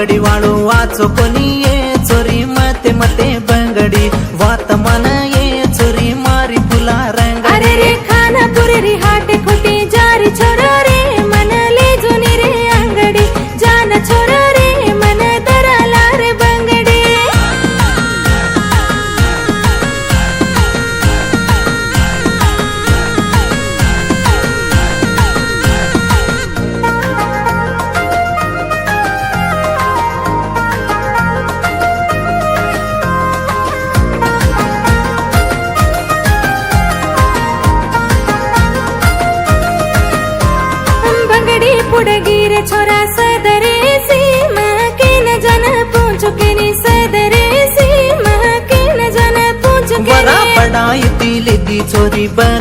बांगडी वाळू वाचो कोणी ये चोरी मते मते बंगडी वात मन ये चोरी मारी फुला रंग अरे रे खानापुरी रे हाटे खोटी जारी छोरा रे मन ले जुनी रे अंगडी जान छोरा रे मन दराला रे बंगडी पुडगी रे छोरा सदरे सीमा के न जन पूछो के नी सदरे सीमा के न जन पूछो के बड़ा पढ़ाई ती लेती चोरी